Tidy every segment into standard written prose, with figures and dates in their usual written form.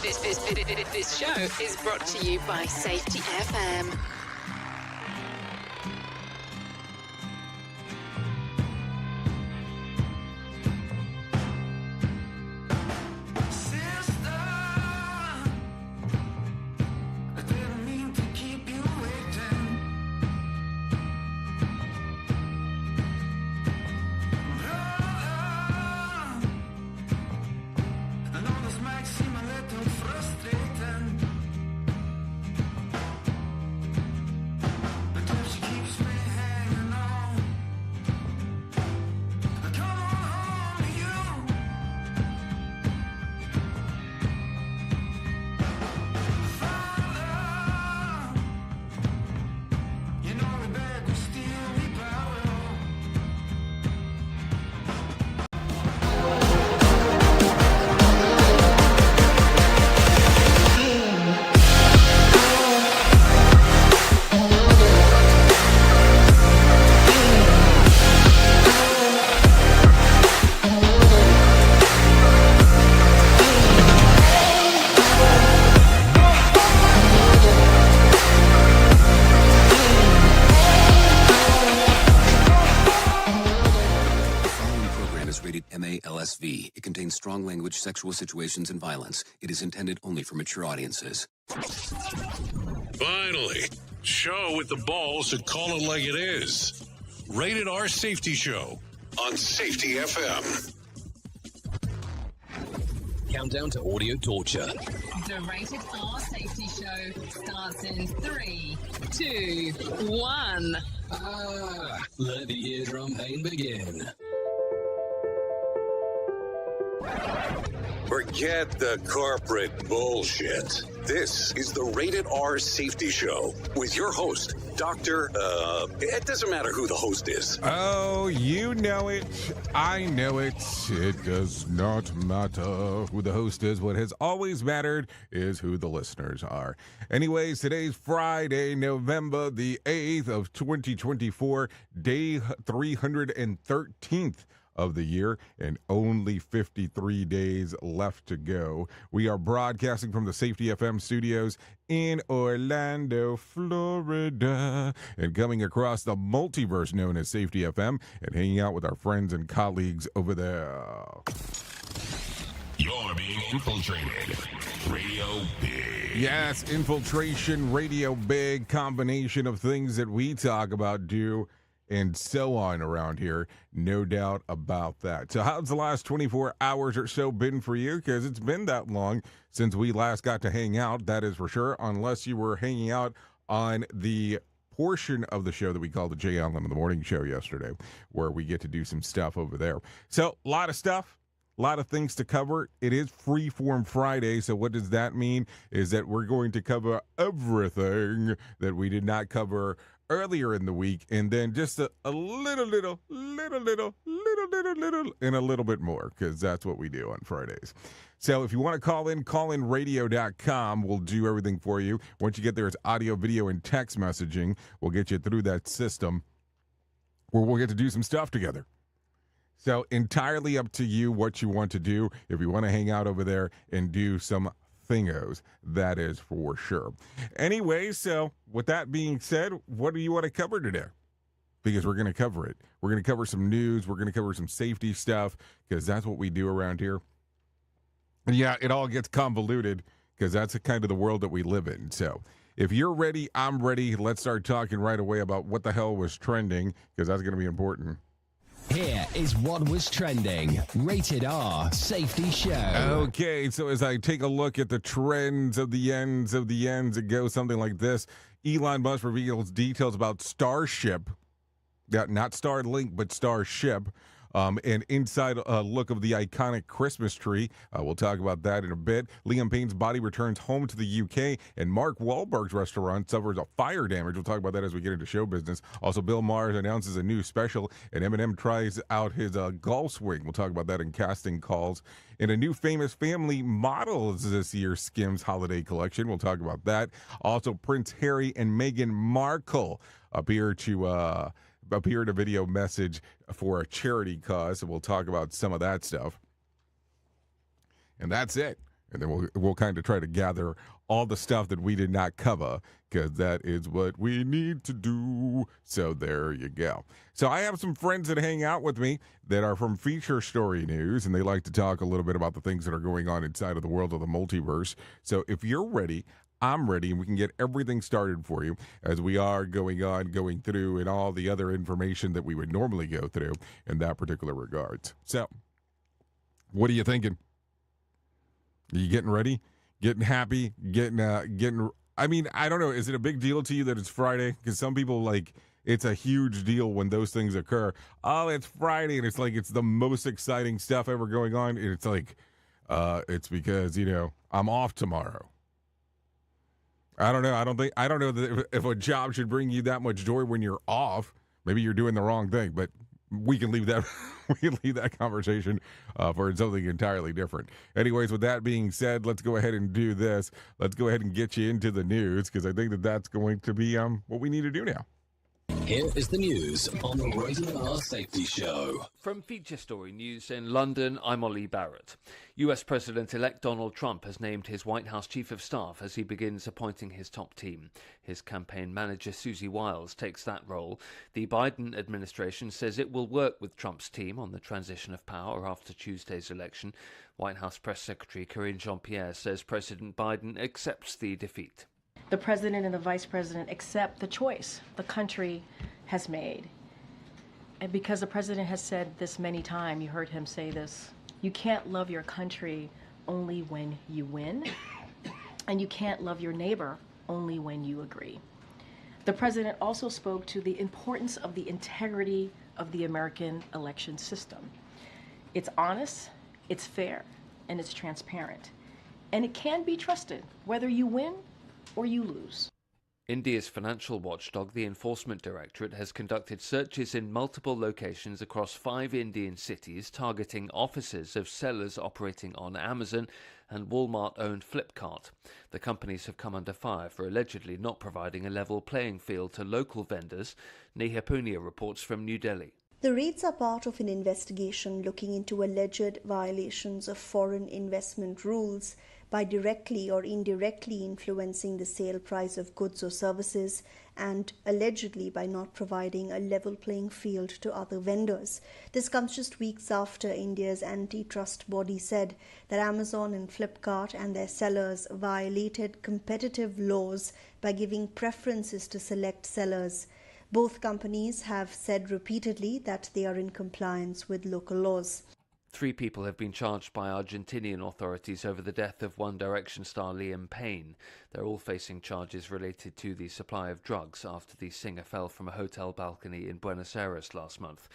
This show is brought to you by Safety FM. It contains strong language, sexual situations, and violence. It is intended only for mature audiences. Finally, show with the balls to call it like it is. Rated R Safety Show on Safety FM. Countdown to audio torture. The Rated R Safety Show starts in 3, 2, 1. Let the eardrum pain begin. Forget the corporate bullshit. This is the Rated R Safety Show with your host, Dr. It doesn't matter who the host is. Oh, you know it. I know it. It does not matter who the host is. What has always mattered is who the listeners are. Anyways, today's Friday, November the 8th of 2024, day 313th. Of the year, and only 53 days left to go. We are broadcasting from the Safety FM studios in Orlando, Florida, and coming across the multiverse known as Safety FM and hanging out with our friends and colleagues over there. You're being infiltrated. Radio Big. Yes, infiltration, Radio Big, combination of things that we talk about, do, and so on around here. No doubt about that. So how's the last 24 hours or so been for you? Because it's been that long since we last got to hang out, that is for sure, unless you were hanging out on the portion of the show that we call the Jay Allen in the Morning Show yesterday, where we get to do some stuff over there. So a lot of stuff. A lot of things to cover. It is Freeform Friday, so what does that mean? Is that we're going to cover everything that we did not cover earlier in the week, and then just a little, and a little bit more, because that's what we do on Fridays. So if you want to call in, callinradio.com. We'll do everything for you. Once you get there, it's audio, video, and text messaging. We'll get you through that system where we'll get to do some stuff together. So entirely up to you what you want to do. If you want to hang out over there and do some thingos, that is for sure. Anyway, so with that being said, what do you want to cover today? Because we're going to cover it. We're going to cover some news. We're going to cover some safety stuff, because that's what we do around here. And yeah, it all gets convoluted, because that's the kind of the world that we live in. So if you're ready, I'm ready. Let's start talking right away about what the hell was trending, because that's going to be important. Here is what was trending. Rated R Safety Show. Okay, so as I take a look at the trends of the ends, it goes something like this. Elon Musk reveals details about Starship. Not Starlink, but Starship. And inside look of the iconic Christmas tree. We'll talk about that in a bit. Liam Payne's body returns home to the UK, and Mark Wahlberg's restaurant suffers a fire damage. We'll talk about that as we get into show business. Also, Bill Maher announces a new special, and Eminem tries out his golf swing. We'll talk about that in casting calls. And a new famous family model is this year's Skims holiday collection. We'll talk about that. Also, Prince Harry and Meghan Markle appear in a video message for a charity cause, and we'll talk about some of that stuff. And that's it. And then we'll kind of try to gather all the stuff that we did not cover, because that is what we need to do. So there you go. So I have some friends that hang out with me that are from Feature Story News, and they like to talk a little bit about the things that are going on inside of the world of the multiverse. So if you're ready, I'm ready, and we can get everything started for you as we are going through, and all the other information that we would normally go through in that particular regards. So what are you thinking? Are you getting ready? Getting happy? Getting, I mean, I don't know. Is it a big deal to you that it's Friday? Because some people, like, it's a huge deal when those things occur. Oh, it's Friday, and it's like it's the most exciting stuff ever going on. And it's like, it's because, I'm off tomorrow. I don't know. I don't know that if a job should bring you that much joy when you're off. Maybe you're doing the wrong thing, but we can leave that conversation for something entirely different. Anyways, with that being said, let's go ahead and do this. Let's go ahead and get you into the news, because I think that that's going to be what we need to do now. Here is the news on the Rated R Safety Show. From Feature Story News in London, I'm Ollie Barrett. US President-elect Donald Trump has named his White House Chief of Staff as he begins appointing his top team. His campaign manager, Susie Wiles, takes that role. The Biden administration says it will work with Trump's team on the transition of power after Tuesday's election. White House Press Secretary Karine Jean-Pierre says President Biden accepts the defeat. The president and the vice president accept the choice the country has made. And because the president has said this many times, you heard him say this, you can't love your country only when you win, and you can't love your neighbor only when you agree. The president also spoke to the importance of the integrity of the American election system. It's honest, it's fair, and it's transparent. And it can be trusted, whether you win or you lose. India's financial watchdog, the Enforcement Directorate, has conducted searches in multiple locations across 5 Indian cities, targeting offices of sellers operating on Amazon and Walmart-owned Flipkart. The companies have come under fire for allegedly not providing a level playing field to local vendors. Neha Punia reports from New Delhi. The raids are part of an investigation looking into alleged violations of foreign investment rules by directly or indirectly influencing the sale price of goods or services, and allegedly by not providing a level playing field to other vendors. This comes just weeks after India's antitrust body said that Amazon and Flipkart and their sellers violated competitive laws by giving preferences to select sellers. Both companies have said repeatedly that they are in compliance with local laws. 3 people have been charged by Argentinian authorities over the death of One Direction star Liam Payne. They're all facing charges related to the supply of drugs after the singer fell from a hotel balcony in Buenos Aires last month.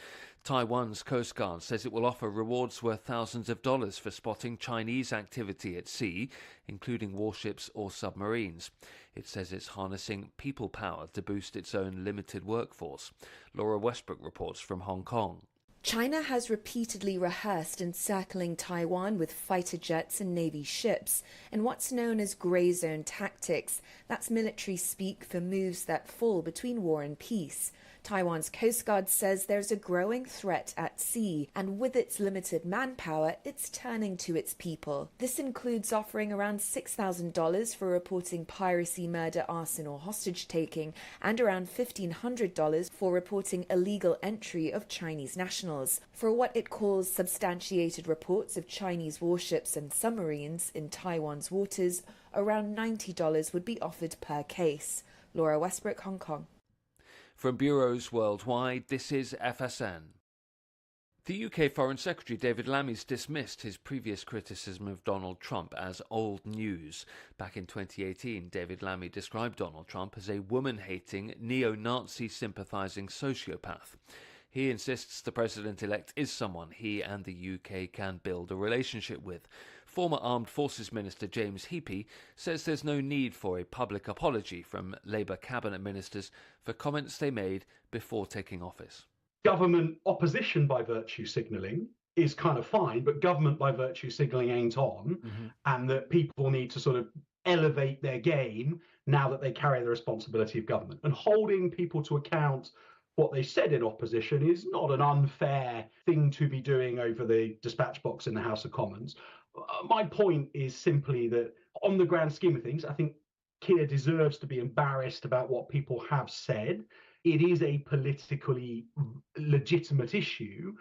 Taiwan's Coast Guard says it will offer rewards worth thousands of dollars for spotting Chinese activity at sea, including warships or submarines. It says it's harnessing people power to boost its own limited workforce. Laura Westbrook reports from Hong Kong. China has repeatedly rehearsed encircling Taiwan with fighter jets and Navy ships in what's known as grey zone tactics. That's military speak for moves that fall between war and peace. Taiwan's Coast Guard says there's a growing threat at sea, and with its limited manpower, it's turning to its people. This includes offering around $6,000 for reporting piracy, murder, arson, or hostage-taking, and around $1,500 for reporting illegal entry of Chinese nationals. For what it calls substantiated reports of Chinese warships and submarines in Taiwan's waters, around $90 would be offered per case. Laura Westbrook, Hong Kong. From bureaus worldwide, this is FSN. The UK Foreign Secretary David Lammy's dismissed his previous criticism of Donald Trump as old news. Back in 2018, David Lammy described Donald Trump as a woman-hating, neo-Nazi sympathising sociopath. He insists the president-elect is someone he and the UK can build a relationship with. Former Armed Forces Minister James Heappey says there's no need for a public apology from Labour cabinet ministers for comments they made before taking office. Government opposition by virtue signalling is kind of fine, but government by virtue signalling ain't on, and that people need to sort of elevate their game now that they carry the responsibility of government. And holding people to account what they said in opposition is not an unfair thing to be doing over the dispatch box in the House of Commons. My point is simply that on the grand scheme of things, I think Keir deserves to be embarrassed about what people have said. It is a politically legitimate issue,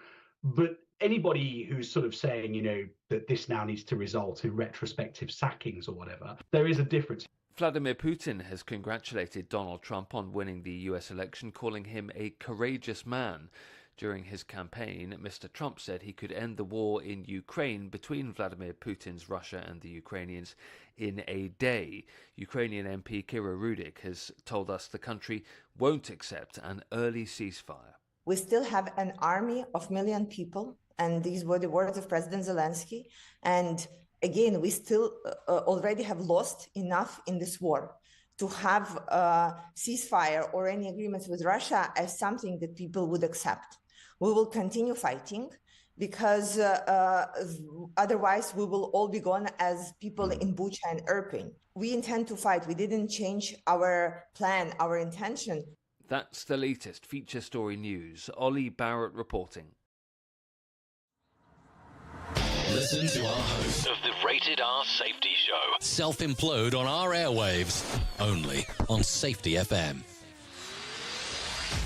but anybody who's sort of saying, that this now needs to result in retrospective sackings or whatever, there is a difference. Vladimir Putin has congratulated Donald Trump on winning the US election, calling him a courageous man. During his campaign, Mr. Trump said he could end the war in Ukraine between Vladimir Putin's Russia and the Ukrainians in a day. Ukrainian MP Kira Rudik has told us the country won't accept an early ceasefire. We still have an army of 1 million people, and these were the words of President Zelensky. And again, we still already have lost enough in this war to have a ceasefire or any agreements with Russia as something that people would accept. We will continue fighting because otherwise we will all be gone as people in Bucha and Irpin. We intend to fight. We didn't change our plan, our intention. That's the latest feature story news. Ollie Barrett reporting. Listen to our host of the Rated R Safety Show. self-implode on our airwaves, only on Safety FM.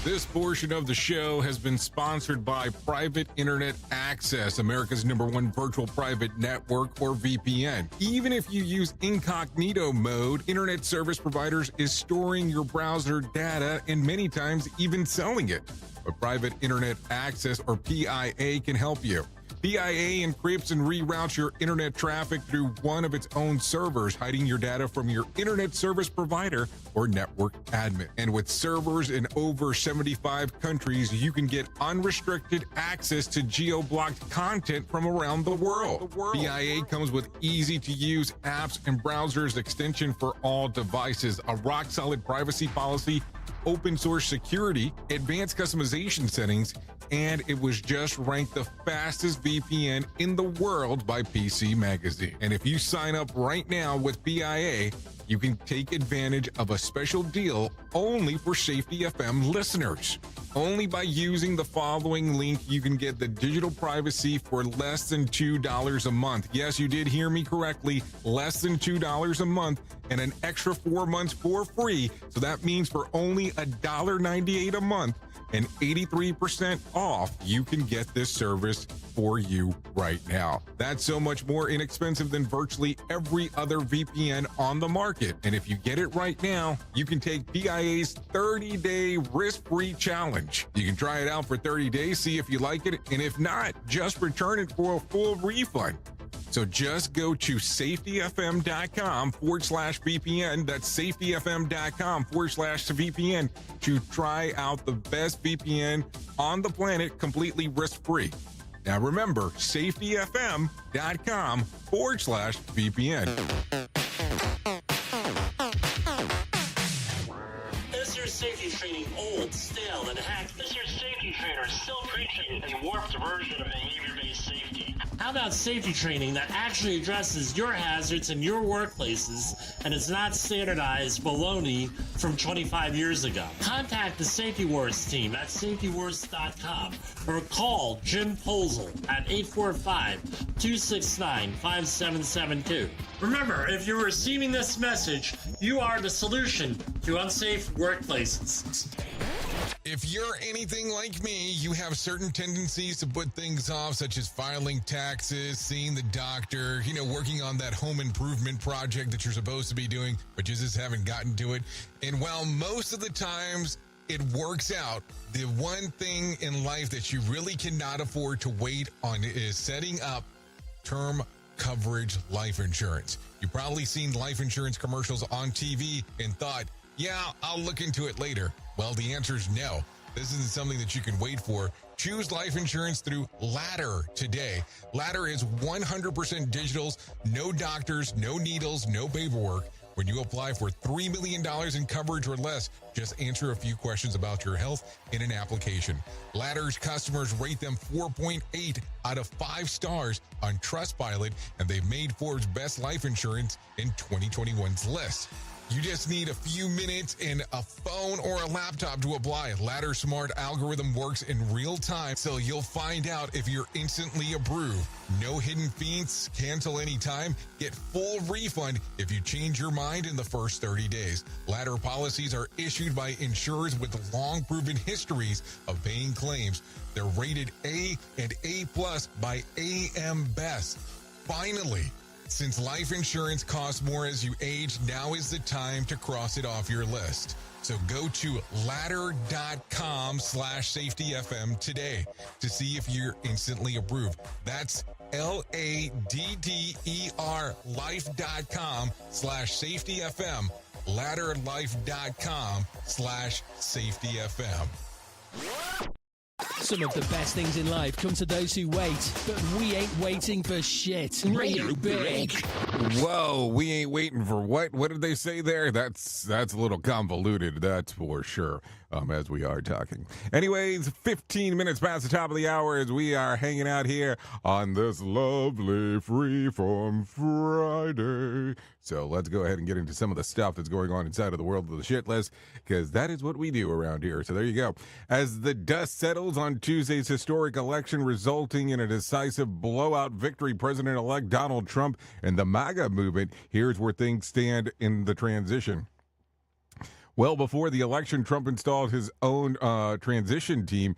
This portion of the show has been sponsored by Private Internet Access, America's #1 virtual private network, or VPN. Even if you use incognito mode, internet service providers is storing your browser data and many times even selling it. But Private Internet Access, or PIA, can help you. PIA encrypts and reroutes your internet traffic through one of its own servers, hiding your data from your internet service provider or network admin. And with servers in over 75 countries, you can get unrestricted access to geo-blocked content from around the world. PIA comes with easy-to-use apps and browsers extension for all devices, a rock-solid privacy policy, open source security, advanced customization settings, and it was just ranked the fastest VPN in the world by PC Magazine. And if you sign up right now with PIA, you can take advantage of a special deal only for Safety FM listeners. Only by using the following link, you can get the digital privacy for less than $2 a month. Yes, you did hear me correctly, less than $2 a month, and an extra 4 months for free. So that means for only $1.98 a month and 83% off, you can get this service for you right now. That's so much more inexpensive than virtually every other VPN on the market. And if you get it right now, you can take PIA's 30-day risk-free challenge. You can try it out for 30 days, see if you like it, and if not, just return it for a full refund. So just go to safetyfm.com/VPN. That's safetyfm.com/VPN to try out the best VPN on the planet completely risk-free. Now remember, safetyfm.com/VPN. Is your safety training old, stale, and hacked? Is your safety trainer still preaching a warped version of behavior-based safety? How about safety training that actually addresses your hazards in your workplaces and is not standardized baloney from 25 years ago? Contact the Safety Wars team at safetywars.com or call Jim Posel at 845-269-5772. Remember, if you're receiving this message, you are the solution to unsafe workplaces. If you're anything like me, you have certain tendencies to put things off, such as filing taxes, seeing the doctor, working on that home improvement project that you're supposed to be doing, but you just haven't gotten to it. And while most of the times it works out, the one thing in life that you really cannot afford to wait on is setting up term coverage life insurance. You've probably seen life insurance commercials on TV and thought, yeah, I'll look into it later. Well, the answer is no. This isn't something that you can wait for. Choose life insurance through Ladder today. Ladder is 100% digitals, no doctors, no needles, no paperwork. When you apply for $3 million in coverage or less, just answer a few questions about your health in an application. Ladder's customers rate them 4.8 out of 5 stars on Trustpilot, and they've made Forbes' best life insurance in 2021's list. You just need a few minutes and a phone or a laptop to apply. Ladder Smart algorithm works in real time, so you'll find out if you're instantly approved. No hidden fees, cancel anytime, get full refund if you change your mind in the first 30 days. Ladder policies are issued by insurers with long proven histories of paying claims. They're rated A and A+ by AM Best. Finally, since life insurance costs more as you age, now is the time to cross it off your list. So go to ladder.com/safetyfm today to see if you're instantly approved. That's LADDER life.com/safetyfm. Ladderlife.com/safetyfm. Some of the best things in life come to those who wait, but we ain't waiting for shit. Radio Big. Whoa, we ain't waiting for what? What did they say there? That's a little convoluted, that's for sure, as we are talking. Anyways, 15 minutes past the top of the hour as we are hanging out here on this lovely Freeform Friday. So let's go ahead and get into some of the stuff that's going on inside of the world of the shit list, because that is what we do around here. So there you go. As the dust settles on Tuesday's historic election resulting in a decisive blowout victory, President-elect Donald Trump and the MAGA movement, here's where things stand in the transition. Well, before the election, Trump installed his own transition team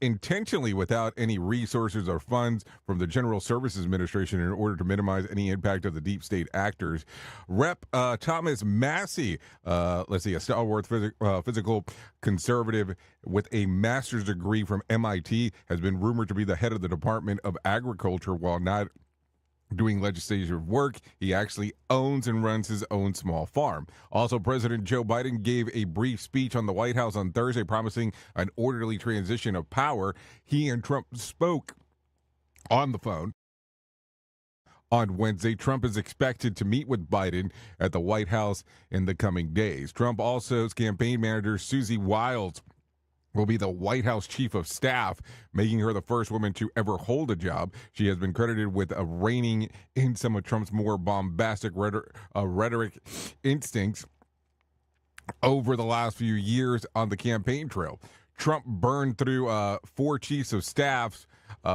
intentionally without any resources or funds from the General Services Administration in order to minimize any impact of the deep state actors. Rep. Thomas Massey, a stalwart physical conservative with a master's degree from MIT, has been rumored to be the head of the Department of Agriculture. While not doing legislative work, he actually owns and runs his own small farm. Also, President Joe Biden gave a brief speech on the White House on Thursday promising an orderly transition of power. He and Trump spoke on the phone on Wednesday. Trump is expected to meet with Biden at the White House in the coming days. Trump also's campaign manager, Susie Wiles, will be the White House chief of staff, making her the first woman to ever hold a job. She has been credited with reining in some of Trump's more bombastic rhetoric instincts over the last few years on the campaign trail. Trump burned through 4 chiefs of staff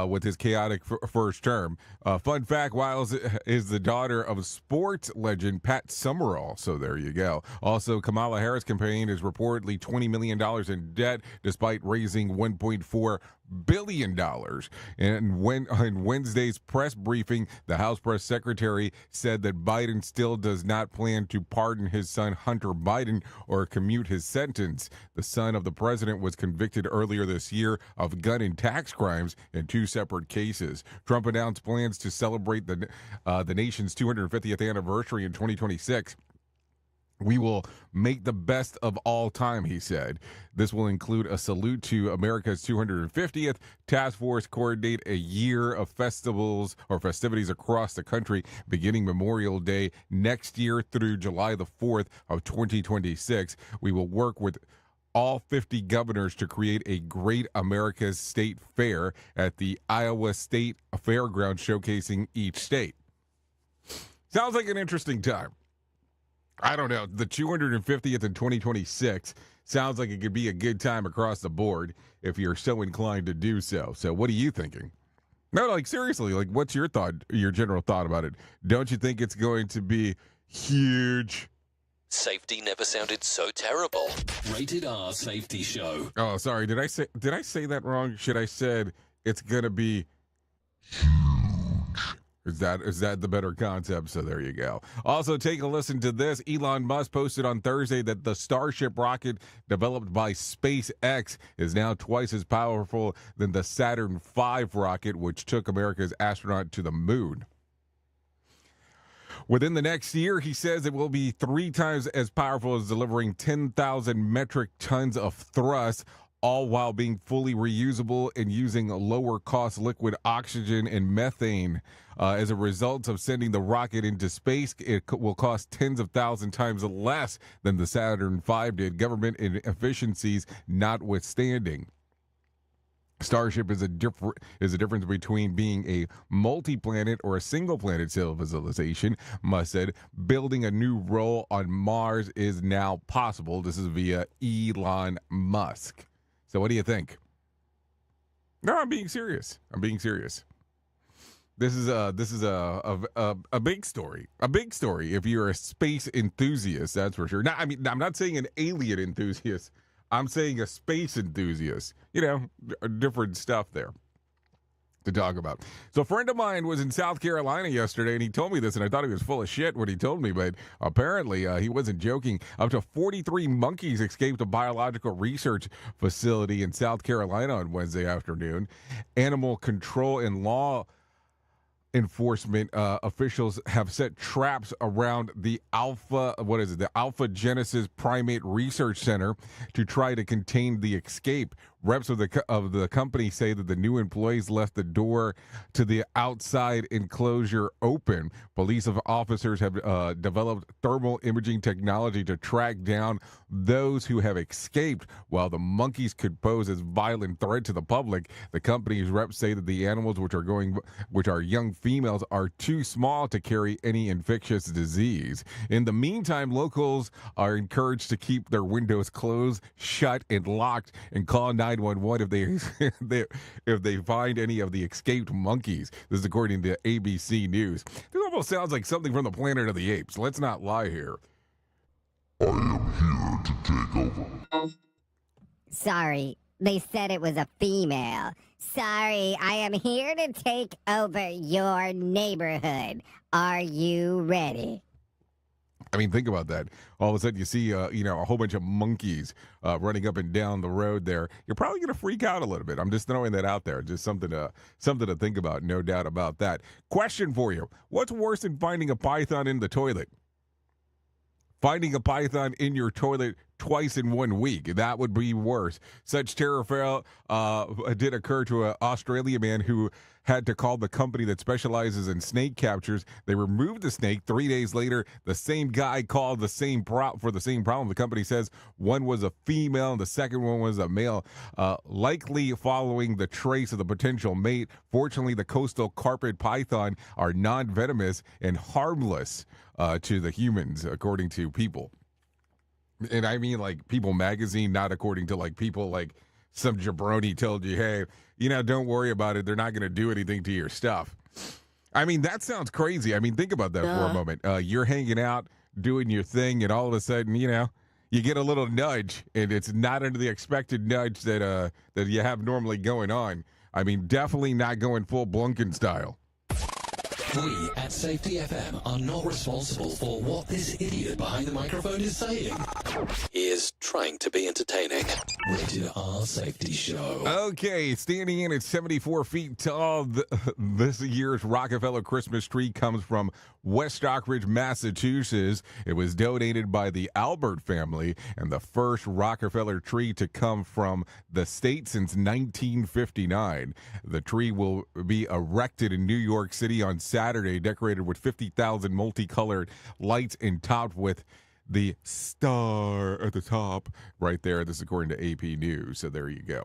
with his chaotic first term. Fun fact, Wiles is the daughter of sports legend Pat Summerall, so there you go. Also, Kamala Harris' campaign is reportedly $20 million in debt despite raising $1.4 billion. And in Wednesday's press briefing, the House press secretary said that Biden still does not plan to pardon his son Hunter Biden or commute his sentence. The son of the president was convicted earlier this year of gun and tax crimes in 2 separate cases. Trump announced plans to celebrate the nation's 250th anniversary in 2026. We will make the best of all time, he said. This will include a salute to America's 250th. Task force coordinate a year of festivals or festivities across the country, beginning Memorial Day next year through July the 4th of 2026. We will work with all 50 governors to create a great America's State Fair at the Iowa State Fairground, showcasing each state. Sounds like an interesting time. I don't know. The 250th in 2026 sounds like it could be a good time across the board if you're so inclined to do so. So what are you thinking? No, like seriously, like what's your general thought about it? Don't you think it's going to be huge? Safety never sounded so terrible. Rated R Safety Show. Oh, sorry. Did I say that wrong? Should I said it's going to be huge? Is that the better concept? So there you go. Also, take a listen to this. Elon Musk posted on Thursday that the Starship rocket developed by SpaceX is now twice as powerful than the Saturn V rocket, which took America's astronaut to the moon. Within the next year, he says it will be 3 times as powerful as delivering 10,000 metric tons of thrust, all while being fully reusable and using lower-cost liquid oxygen and methane. As a result of sending the rocket into space, it will cost tens of thousands times less than the Saturn V did, government inefficiencies notwithstanding. Starship is a difference between being a multi-planet or a single-planet civilization. Musk said building a new role on Mars is now possible. This is via Elon Musk. So what do you think? No, I'm being serious. This is a big story. A big story if you're a space enthusiast, that's for sure. Now, I mean, I'm not saying an alien enthusiast. I'm saying a space enthusiast. You know, different stuff there to talk about. So a friend of mine was in South Carolina yesterday, and he told me this, and I thought he was full of shit when he told me, but apparently he wasn't joking. Up to 43 monkeys escaped a biological research facility in South Carolina on Wednesday afternoon. Animal control and law enforcement officials have set traps around the Alpha Genesis Primate Research Center to try to contain the escape. Reps of the company say that the new employees left the door to the outside enclosure open. Police officers have developed thermal imaging technology to track down those who have escaped. While the monkeys could pose as violent threat to the public, the company's reps say that the animals, which are young females, are too small to carry any infectious disease. In the meantime, locals are encouraged to keep their windows closed, shut, and locked, and call 911 if they find any of the escaped monkeys. This is according to ABC News. This almost sounds like something from the Planet of the Apes. Let's not lie here. I am here to take over. Sorry, they said it was a female. Sorry, I am here to take over your neighborhood. Are you ready? I mean, think about that. All of a sudden, you see, a whole bunch of monkeys running up and down the road there. You're probably going to freak out a little bit. I'm just throwing that out there. Just something to think about. No doubt about that. Question for you: what's worse than finding a python in the toilet? Finding a python in your toilet twice in 1 week. That would be worse. Such terror did occur to an Australian man who had to call the company that specializes in snake captures. They removed the snake. 3 days later, the same guy called for the same problem. The company says one was a female and the second one was a male, likely following the trace of the potential mate. Fortunately, the coastal carpet python are non-venomous and harmless to the humans, according to People. And I mean, like, People magazine, not according to, like, People like some jabroni told you, hey, don't worry about it. They're not going to do anything to your stuff. I mean, that sounds crazy. I mean, think about that for a moment. You're hanging out, doing your thing, and all of a sudden, you get a little nudge, and it's not under the expected nudge that you have normally going on. I mean, definitely not going full Blunken style. We at Safety FM are not responsible for what this idiot behind the microphone is saying. He is trying to be entertaining. Rated R Safety Show. Okay, standing in at 74 feet tall, this year's Rockefeller Christmas tree comes from West Stockbridge, Massachusetts. It was donated by the Albert family and the first Rockefeller tree to come from the state since 1959. The tree will be erected in New York City on Saturday, decorated with 50,000 multicolored lights and topped with the star at the top right there. This is according to AP News. So there you go.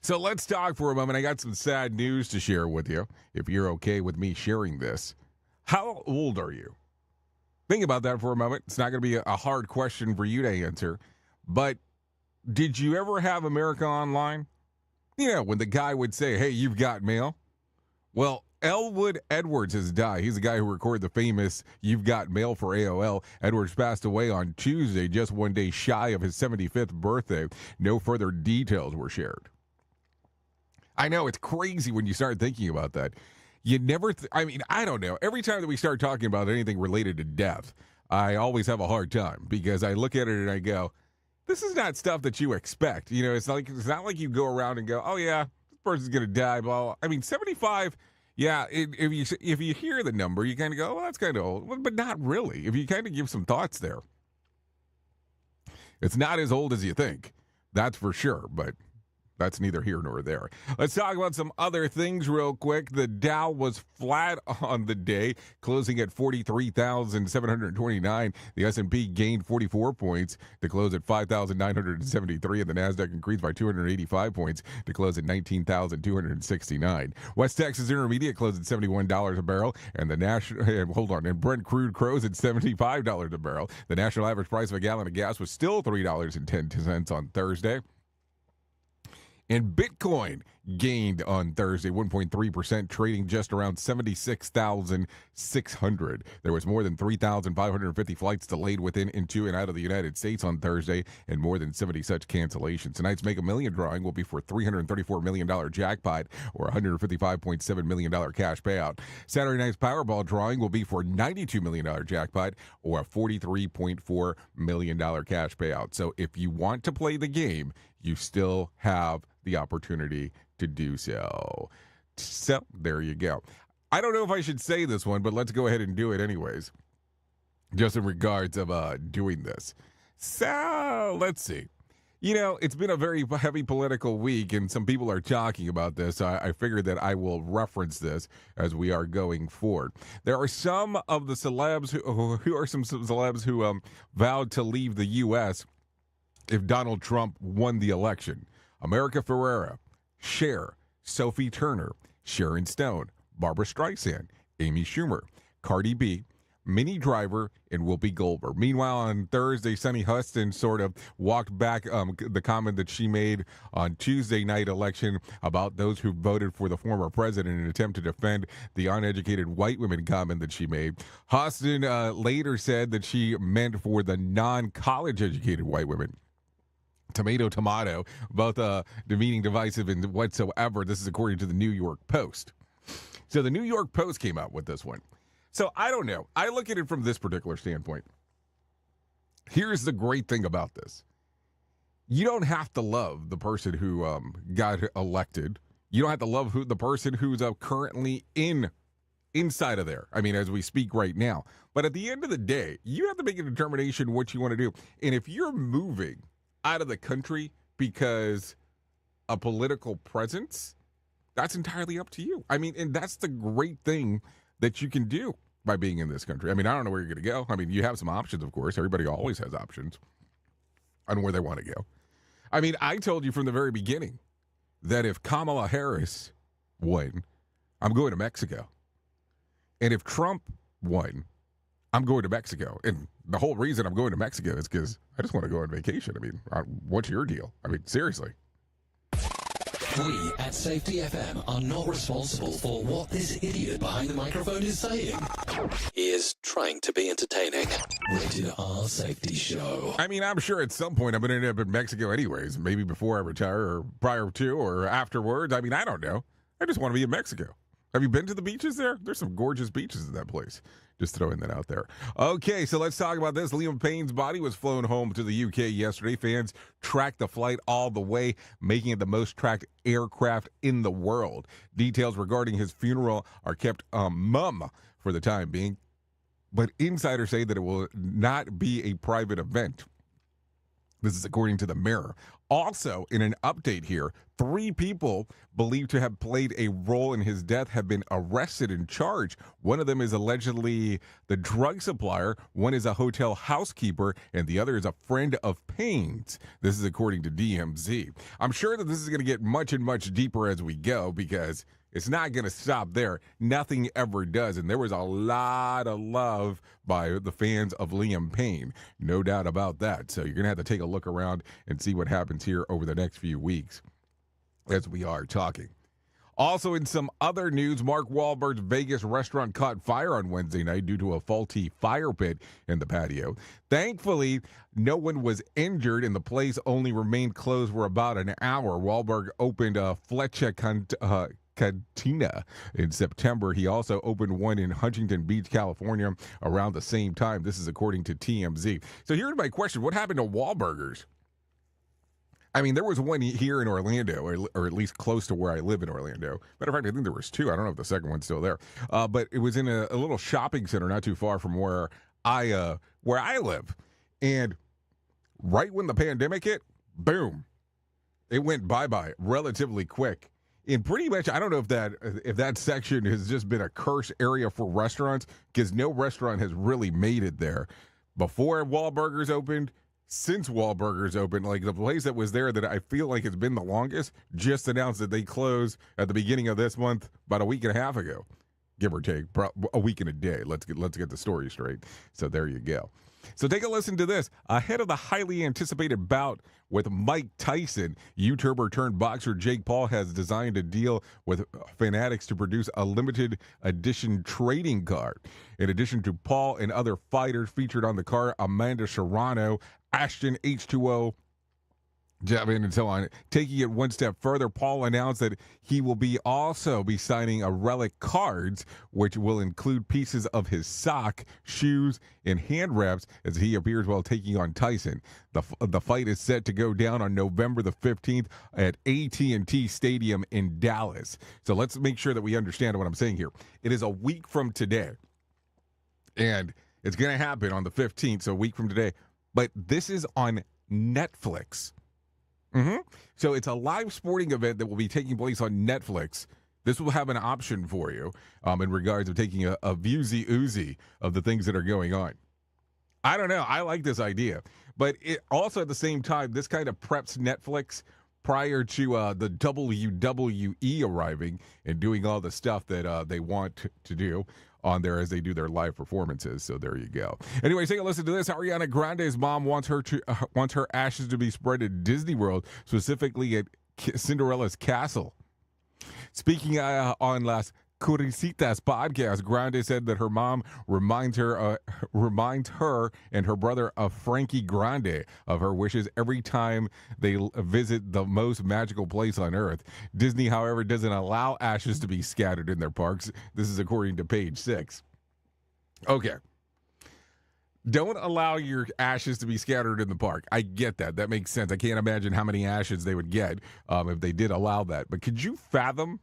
So let's talk for a moment. I got some sad news to share with you, if you're okay with me sharing this. How old are you? Think about that for a moment. It's not going to be a hard question for you to answer. But did you ever have America Online? When the guy would say, hey, you've got mail. Well, Elwood Edwards has died. He's the guy who recorded the famous You've Got Mail for AOL. Edwards passed away on Tuesday, just 1 day shy of his 75th birthday. No further details were shared. I know, it's crazy when you start thinking about that. You never, I don't know. Every time that we start talking about anything related to death, I always have a hard time because I look at it and I go, this is not stuff that you expect. It's not like you go around and go, oh yeah, this person's going to die, blah, blah. 75, yeah, if you hear the number, you kind of go, well, that's kind of old, but not really. If you kind of give some thoughts there. It's not as old as you think. That's for sure, but that's neither here nor there. Let's talk about some other things real quick. The Dow was flat on the day, closing at 43,729. The S&P gained 44 points to close at 5,973, and the Nasdaq increased by 285 points to close at 19,269. West Texas Intermediate closed at $71 a barrel, and the and Brent crude closed at $75 a barrel. The national average price of a gallon of gas was still $3.10 on Thursday. And Bitcoin gained on Thursday 1.3%, trading just around 76,600. There was more than 3,550 flights delayed within, into, and out of the United States on Thursday, and more than 70 such cancellations. Tonight's Make a Million drawing will be for $334 million jackpot, or $155.7 million cash payout. Saturday night's Powerball drawing will be for $92 million jackpot, or a $43.4 million cash payout. So if you want to play the game, you still have the opportunity to do so. So there you go. I don't know if I should say this one, but let's go ahead and do it anyways, just in regards of doing this. So let's see. You know, it's been a very heavy political week, and some people are talking about this. I figured that I will reference this as we are going forward. There are some of the celebs who vowed to leave the U.S. if Donald Trump won the election. America Ferrera, Cher, Sophie Turner, Sharon Stone, Barbara Streisand, Amy Schumer, Cardi B, Minnie Driver, and Whoopi Goldberg. Meanwhile, on Thursday, Sunny Huston sort of walked back the comment that she made on Tuesday night election about those who voted for the former president in an attempt to defend the uneducated white women comment that she made. Huston later said that she meant for the non-college educated white women. Tomato, both demeaning, divisive, and whatsoever. This is according to the New York Post. So the New York Post came out with this one. So I don't know. I look at it from this particular standpoint. Here's the great thing about this. You don't have to love the person who got elected. You don't have to love the person who's currently inside of there. I mean, as we speak right now. But at the end of the day, you have to make a determination what you want to do. And if you're moving out of the country because a political presence, that's entirely up to you. I mean, and that's the great thing that you can do by being in this country. I mean, I don't know where you're going to go. I mean, you have some options, of course. Everybody always has options on where they want to go. I mean, I told you from the very beginning that if Kamala Harris won, I'm going to Mexico. And if Trump won, I'm going to Mexico. And the whole reason I'm going to Mexico is because I just want to go on vacation. I mean, what's your deal? I mean, seriously. We at Safety FM are not responsible for what this idiot behind the microphone is saying. He is trying to be entertaining. Rated R Safety Show. I mean, I'm sure at some point I'm going to end up in Mexico anyways. Maybe before I retire or prior to or afterwards. I mean, I don't know. I just want to be in Mexico. Have you been to the beaches there? There's some gorgeous beaches in that place. Just throwing that out there. Okay, so let's talk about this. Liam Payne's body was flown home to the UK yesterday. Fans tracked the flight all the way, making it the most tracked aircraft in the world. Details regarding his funeral are kept mum for the time being, but insiders say that it will not be a private event. This is according to the Mirror. Also, in an update here, 3 people believed to have played a role in his death have been arrested and charged. One of them is allegedly the drug supplier, one is a hotel housekeeper, and the other is a friend of Payne's. This is according to DMZ. I'm sure that this is going to get much and much deeper as we go because it's not going to stop there. Nothing ever does. And there was a lot of love by the fans of Liam Payne. No doubt about that. So you're going to have to take a look around and see what happens here over the next few weeks as we are talking. Also, in some other news, Mark Wahlberg's Vegas restaurant caught fire on Wednesday night due to a faulty fire pit in the patio. Thankfully, no one was injured, and the place only remained closed for about an hour. Wahlberg opened a Fletcher Cantina in September. He also opened one in Huntington Beach, California around the same time. This is according to TMZ. So here's my question. What happened to Wahlburgers? I mean, there was one here in Orlando, or at least close to where I live in Orlando. Matter of fact, I think there was 2. I don't know if the second one's still there. But it was in a little shopping center not too far from where I live. And right when the pandemic hit, boom, It went bye-bye relatively quick. And pretty much, I don't know if that section has just been a curse area for restaurants, because no restaurant has really made it there. Before Wahlburgers opened, since Wahlburgers opened, like the place that was there that I feel like has been the longest, just announced that they closed at the beginning of this month, about a week and a half ago, give or take, a week and a day. Let's get the story straight. So there you go. So take a listen to this. Ahead of the highly anticipated bout with Mike Tyson, YouTuber turned boxer Jake Paul has designed a deal with Fanatics to produce a limited edition trading card. In addition to Paul and other fighters featured on the card, Amanda Serrano, Ashton H2O, Javin, and so on. Taking it one step further, Paul announced that he will also be signing a relic cards, which will include pieces of his sock, shoes, and hand wraps as he appears while taking on Tyson. The fight is set to go down on November the 15th at AT&T Stadium in Dallas. So let's make sure that we understand what I'm saying here. It is a week from today, and it's going to happen on the 15th, so a week from today. But this is on Netflix. So it's a live sporting event that will be taking place on Netflix. This will have an option for you in regards of taking a viewsy-oozy of the things that are going on. I don't know. I like this idea. But it also, at the same time, this kind of preps Netflix prior to the WWE arriving and doing all the stuff that they want to do on there as they do their live performances. So there you go. Anyway, take a listen to this. Ariana Grande's mom wants her ashes to be spread at Disney World, specifically at Cinderella's castle. Speaking on Las Curicitas podcast, Grande said that her mom reminds her and her brother of Frankie Grande of her wishes every time they visit the most magical place on earth. Disney, however, doesn't allow ashes to be scattered in their parks. This is according to page 6. Okay. Don't allow your ashes to be scattered in the park. I get that. That makes sense. I can't imagine how many ashes they would get if they did allow that. But could you fathom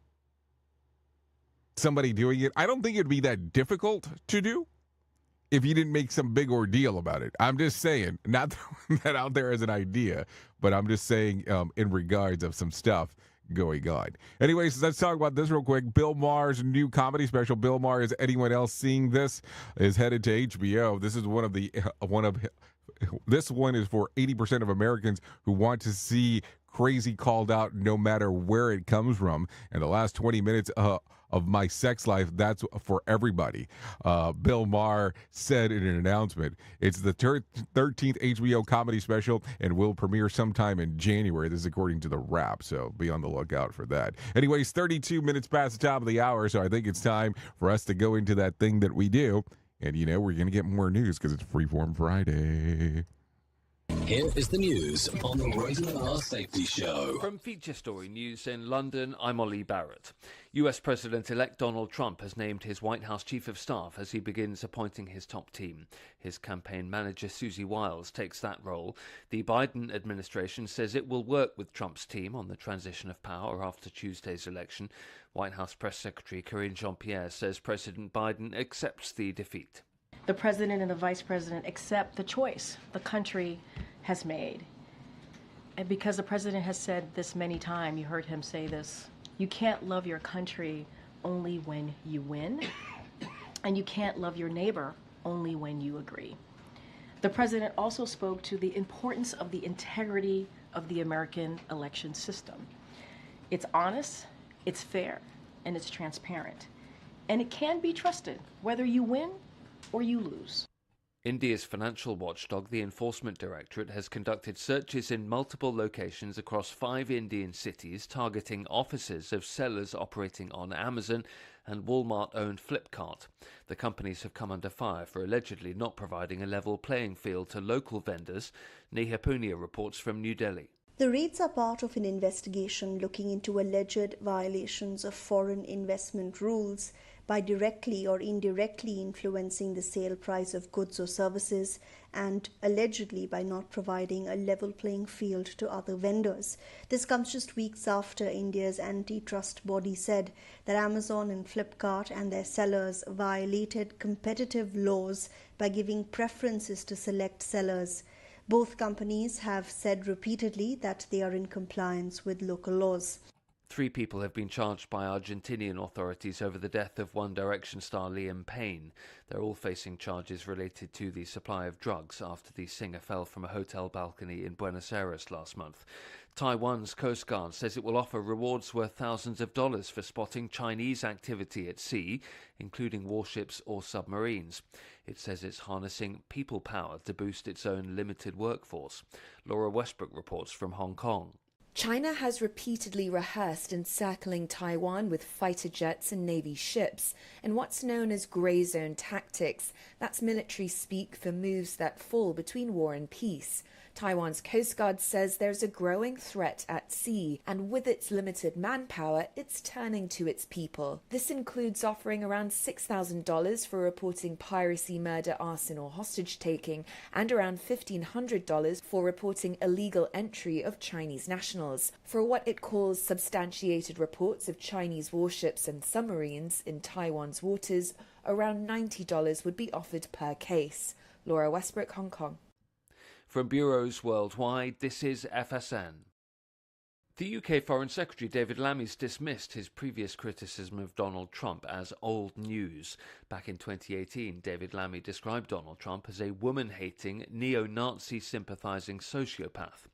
somebody doing it? I don't think it'd be that difficult to do if you didn't make some big ordeal about it. I'm just saying, not throwing that out there as an idea, but I'm just saying in regards of some stuff going on. Anyways, let's talk about this real quick. Bill Maher's new comedy special, Bill Maher Is Anyone Else Seeing This?, is headed to HBO. This is this one is for 80% of Americans who want to see crazy called out no matter where it comes from. And the last 20 minutes of my sex life, that's for everybody. Bill Maher said in an announcement, it's the 13th HBO comedy special and will premiere sometime in January. This is according to The Wrap, so be on the lookout for that. Anyways, 32 minutes past the top of the hour, so I think it's time for us to go into that thing that we do. And, we're going to get more news because it's Freeform Friday. Here is the news on the Rated R Safety Show. From Feature Story News in London, I'm Ollie Barrett. US President-elect Donald Trump has named his White House Chief of Staff as he begins appointing his top team. His campaign manager, Susie Wiles, takes that role. The Biden administration says it will work with Trump's team on the transition of power after Tuesday's election. White House Press Secretary Karine Jean-Pierre says President Biden accepts the defeat. The president and the vice president accept the choice the country has made. And because the president has said this many times, you heard him say this, you can't love your country only when you win, and you can't love your neighbor only when you agree. The president also spoke to the importance of the integrity of the American election system. It's honest, it's fair, and it's transparent. And it can be trusted, whether you win or you lose. India's financial watchdog, the Enforcement Directorate, has conducted searches in multiple locations across 5 Indian cities, targeting offices of sellers operating on Amazon and Walmart-owned Flipkart. The companies have come under fire for allegedly not providing a level playing field to local vendors. Neha Punia reports from New Delhi. The raids are part of an investigation looking into alleged violations of foreign investment rules by directly or indirectly influencing the sale price of goods or services, and allegedly by not providing a level playing field to other vendors. This comes just weeks after India's antitrust body said that Amazon and Flipkart and their sellers violated competitive laws by giving preferences to select sellers. Both companies have said repeatedly that they are in compliance with local laws. 3 people have been charged by Argentinian authorities over the death of One Direction star Liam Payne. They're all facing charges related to the supply of drugs after the singer fell from a hotel balcony in Buenos Aires last month. Taiwan's Coast Guard says it will offer rewards worth thousands of dollars for spotting Chinese activity at sea, including warships or submarines. It says it's harnessing people power to boost its own limited workforce. Laura Westbrook reports from Hong Kong. China has repeatedly rehearsed encircling Taiwan with fighter jets and Navy ships in what's known as grey zone tactics. That's military speak for moves that fall between war and peace. Taiwan's Coast Guard says there's a growing threat at sea, and with its limited manpower, it's turning to its people. This includes offering around $6,000 for reporting piracy, murder, arson, or hostage-taking, and around $1,500 for reporting illegal entry of Chinese nationals. For what it calls substantiated reports of Chinese warships and submarines in Taiwan's waters, around $90 would be offered per case. Laura Westbrook, Hong Kong. From bureaus worldwide, this is FSN. The UK Foreign Secretary David Lammy's dismissed his previous criticism of Donald Trump as old news. Back in 2018, David Lammy described Donald Trump as a woman-hating, neo-Nazi sympathising sociopath.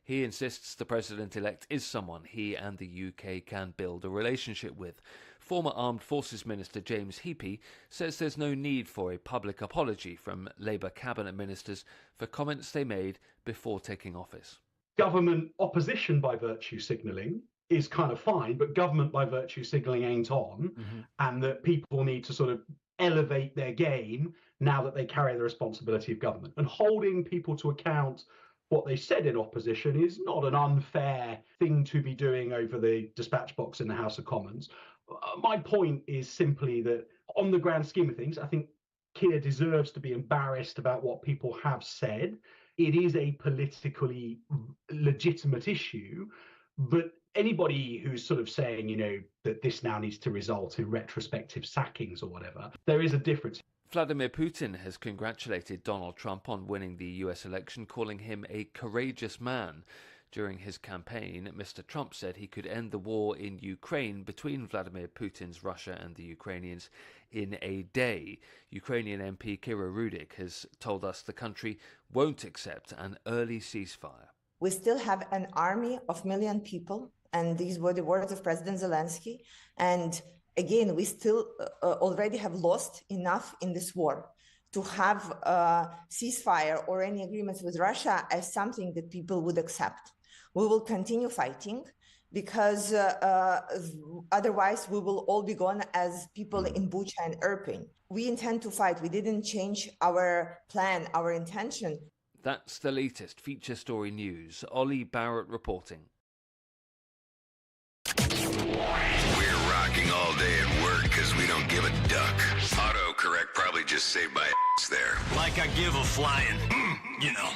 He insists the president-elect is someone he and the UK can build a relationship with. Former Armed Forces Minister James Heappey says there's no need for a public apology from Labour cabinet ministers for comments they made before taking office. Government opposition by virtue signalling is kind of fine, but government by virtue signalling ain't on, and that people need to sort of elevate their game now that they carry the responsibility of government. And holding people to account what they said in opposition is not an unfair thing to be doing over the dispatch box in the House of Commons. My point is simply that on the grand scheme of things, I think Keir deserves to be embarrassed about what people have said. It is a politically legitimate issue, but anybody who's sort of saying, you know, that this now needs to result in retrospective sackings or whatever, there is a difference. Vladimir Putin has congratulated Donald Trump on winning the US election, calling him a courageous man. During his campaign, Mr. Trump said he could end the war in Ukraine between Vladimir Putin's Russia and the Ukrainians in a day. Ukrainian MP Kira Rudik has told us the country won't accept an early ceasefire. We still have an army of 1 million people, and these were the words of President Zelensky. And again, we still already have lost enough in this war to have a ceasefire or any agreements with Russia as something that people would accept. We will continue fighting because otherwise we will all be gone as people in Bucha and Irpin. We intend to fight. We didn't change our plan, our intention. That's the latest feature story news. Ollie Barrett reporting. We're rocking all day at work because we don't give a duck. Autocorrect probably just saved my ass there. Like I give a flying, you know.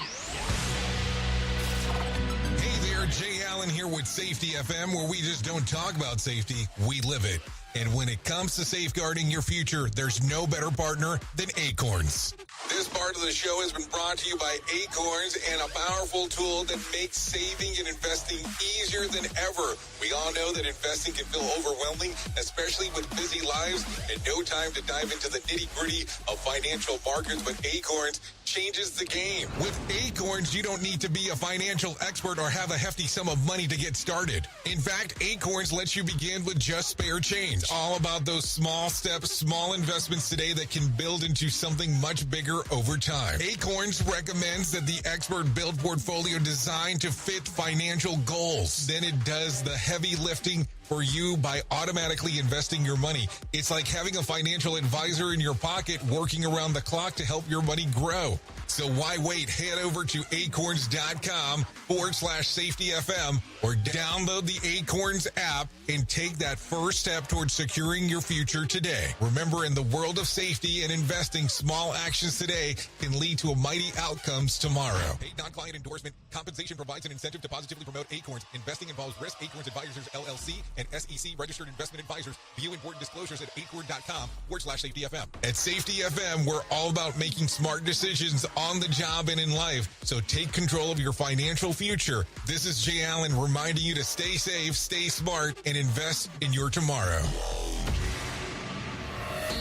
Hey there, Jay Allen here with Safety FM, where we just don't talk about safety, we live it. And when it comes to safeguarding your future, there's no better partner than Acorns. This part of the show has been brought to you by Acorns and a powerful tool that makes saving and investing easier than ever. We all know that investing can feel overwhelming, especially with busy lives and no time to dive into the nitty-gritty of financial markets, but Acorns changes the game. With Acorns, you don't need to be a financial expert or have a hefty sum of money to get started. In fact, Acorns lets you begin with just spare change. All about those small steps, small investments today that can build into something much bigger over time. Acorns recommends that the expert build portfolio designed to fit financial goals. Then it does the heavy lifting for you by automatically investing your money. It's like having a financial advisor in your pocket working around the clock to help your money grow. So why wait? Head over to acorns.com/safetyfm or download the Acorns app and take that first step towards securing your future today. Remember, in the world of safety and investing, small actions today can lead to mighty outcomes tomorrow. Paid non-client endorsement. Compensation provides an incentive to positively promote Acorns. Investing involves risk. Acorns Advisors, LLC. and SEC registered investment advisors. View important disclosures at acorn.com/safetyfm. At Safety FM, we're all about making smart decisions on the job and in life. So take control of your financial future. This is Jay Allen reminding you to stay safe, stay smart, and invest in your tomorrow.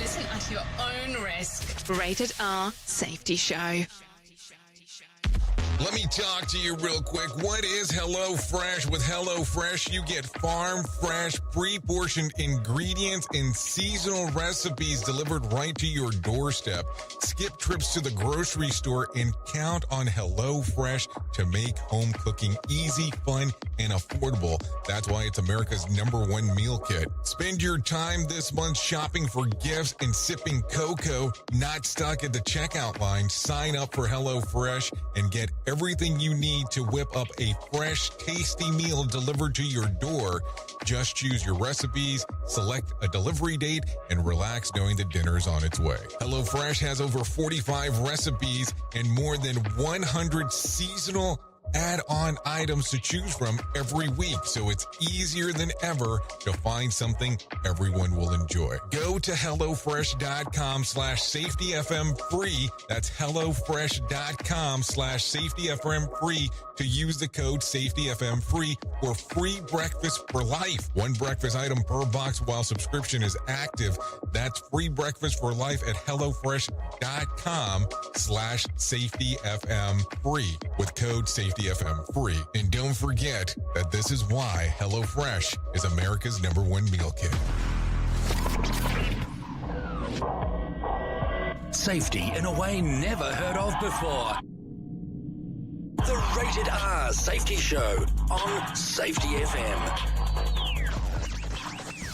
Listen at your own risk. Rated R Safety Show. Let me talk to you real quick. What is HelloFresh? With HelloFresh, you get farm fresh, pre-portioned ingredients and seasonal recipes delivered right to your doorstep. Skip trips to the grocery store and count on HelloFresh to make home cooking easy, fun, and affordable. That's why it's America's #1 meal kit. Spend your time this month shopping for gifts and sipping cocoa, not stuck at the checkout line. Sign up for HelloFresh and get everything you need to whip up a fresh, tasty meal delivered to your door. Just choose your recipes, select a delivery date, and relax knowing that dinner's on its way. HelloFresh has over 45 recipes and more than 100 seasonal add-on items to choose from every week, so it's easier than ever to find something everyone will enjoy. Go to HelloFresh.com/safetyfm free. That's HelloFresh.com/safetyfm free to use the code SafetyFM free for free breakfast for life. One breakfast item per box while subscription is active. That's free breakfast for life at HelloFresh.com/safetyfm free with code SafetyFM free. And don't forget that this is why HelloFresh is America's #1 meal kit. Safety in a way never heard of before. The Rated R Safety Show on Safety FM.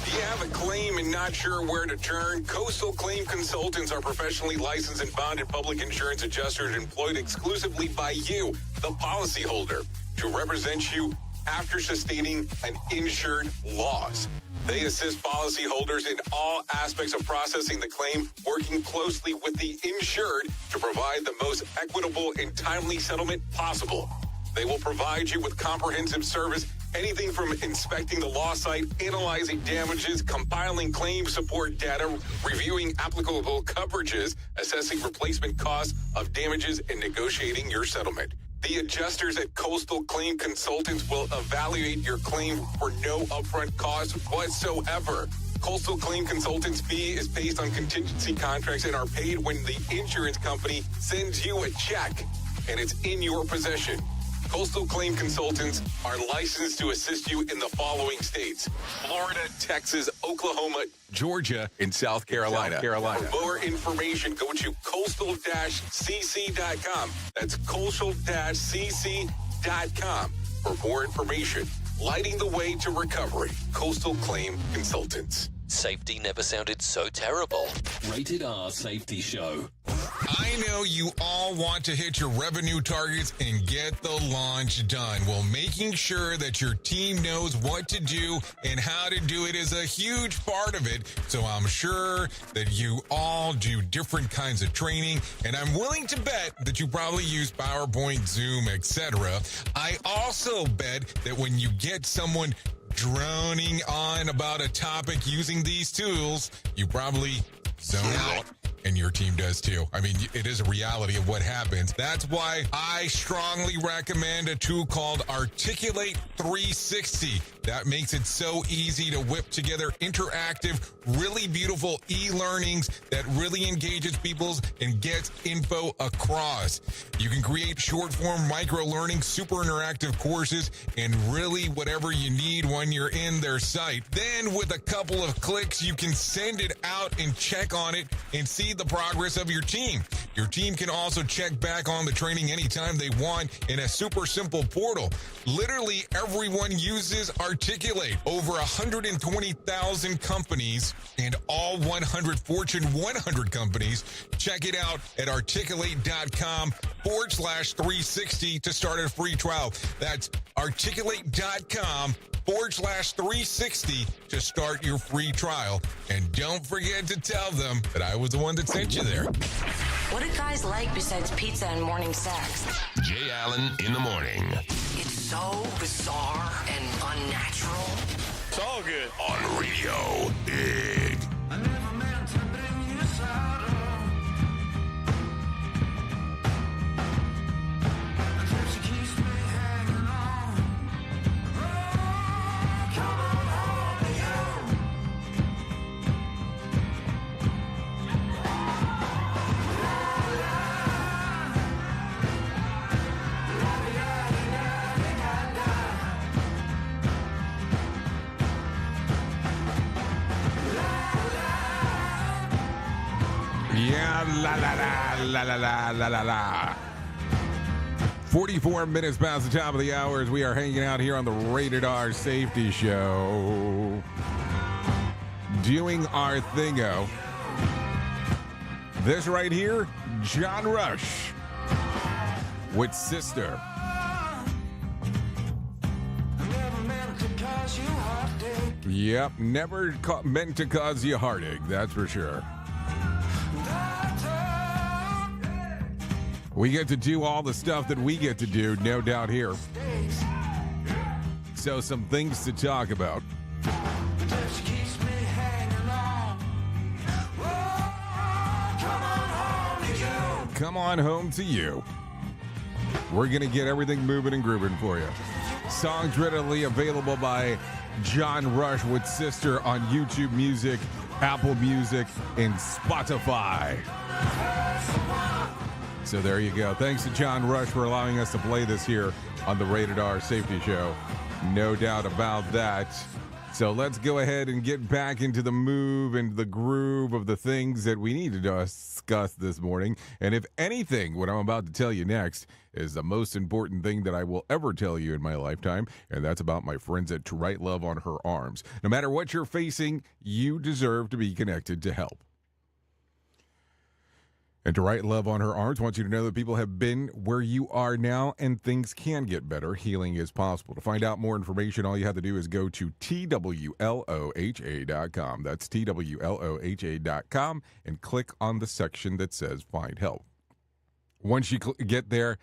Do you have a claim and not sure where to turn? Coastal Claim Consultants are professionally licensed and bonded public insurance adjusters employed exclusively by you, the policyholder, to represent you after sustaining an insured loss. They assist policyholders in all aspects of processing the claim, working closely with the insured to provide the most equitable and timely settlement possible. They will provide you with comprehensive service, anything from inspecting the loss site, analyzing damages, compiling claim support data, reviewing applicable coverages, assessing replacement costs of damages, and negotiating your settlement. The adjusters at Coastal Claim Consultants will evaluate your claim for no upfront cost whatsoever. Coastal Claim Consultants' fee is based on contingency contracts and are paid when the insurance company sends you a check and it's in your possession. Coastal Claim Consultants are licensed to assist you in the following states: Florida, Texas, Oklahoma, Georgia, and South Carolina. For more information, go to coastal-cc.com. That's coastal-cc.com. For more information, lighting the way to recovery. Coastal Claim Consultants. Safety never sounded so terrible. Rated R Safety Show. I know you all want to hit your revenue targets and get the launch done. Well, making sure that your team knows what to do and how to do it is a huge part of it. So I'm sure that you all do different kinds of training, and I'm willing to bet that you probably use PowerPoint, Zoom, etc. I also bet that when you get someone droning on about a topic using these tools, you probably zone out. And your team does too. I mean, it is a reality of what happens. That's why I strongly recommend a tool called Articulate 360. That makes it so easy to whip together interactive, really beautiful e-learnings that really engages people and gets info across. You can create short-form micro-learning, super interactive courses, and really whatever you need when you're in their site. Then with a couple of clicks, you can send it out and check on it and see the progress of your team. Your team can also check back on the training anytime they want in a super simple portal. Literally everyone uses Articulate. Over 120,000 companies and all 100 Fortune 100 companies. Check it out at articulate.com/360 to start a free trial. That's articulate.com/360 to start your free trial. And don't forget to tell them that I was the one that sent you there. What do guys like besides pizza and morning sex? Jay Allen in the morning. It's so bizarre and unnatural. It's all good. On radio, big. Yeah, la la la la la la la la. 44 minutes past the top of the hour as we are hanging out here on the Rated R Safety Show. Doing our thingo. This right here, John Rush with Sister. Yep, never meant to cause you heartache, that's for sure. We get to do all the stuff that we get to do, no doubt here. So some things to talk about. Come on home to you. We're going to get everything moving and grooving for you. Songs readily available by John Rush with Sister on YouTube Music, Apple Music, and Spotify. So there you go. Thanks to John Rush for allowing us to play this here on the Rated R Safety Show. No doubt about that. So let's go ahead and get back into the move and the groove of the things that we need to discuss this morning. And if anything, what I'm about to tell you next is the most important thing that I will ever tell you in my lifetime, and that's about my friends at To Write Love on Her Arms. No matter what you're facing, you deserve to be connected to help. And To Write Love on Her Arms wants you to know that people have been where you are now and things can get better. Healing is possible. To find out more information, all you have to do is go to TWLOHA.com. That's TWLOHA.com and click on the section that says Find Help. Once you get there,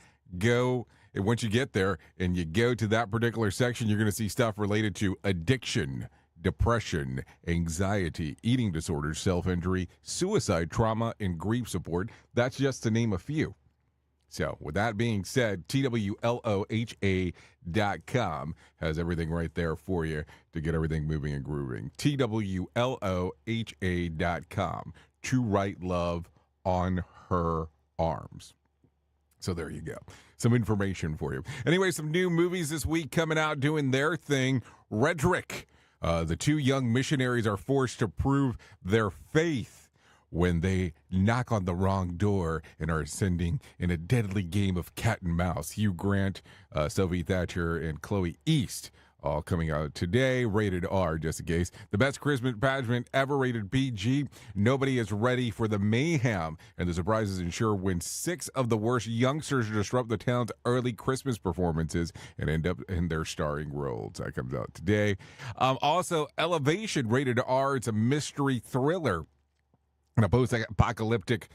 once you get there and you go to that particular section, you're going to see stuff related to addiction, depression, anxiety, eating disorders, self-injury, suicide, trauma, and grief support. That's just to name a few. So with that being said, TWLOHA.com has everything right there for you to get everything moving and grooving. TWLOHA.com. To Write Love on Her Arms. So there you go. Some information for you. Anyway, some new movies this week coming out doing their thing. Rhetoric. The two young missionaries are forced to prove their faith when they knock on the wrong door and are ascending in a deadly game of cat and mouse. Hugh Grant, Sylvie Thatcher, and Chloe East all coming out today. Rated R, just in case. The best Christmas pageant ever, rated PG. Nobody is ready for the mayhem, and the surprises ensure when 6 of the worst youngsters disrupt the town's early Christmas performances and end up in their starring roles. That comes out today. Also, Elevation, rated R. It's a mystery thriller. In a post-apocalyptic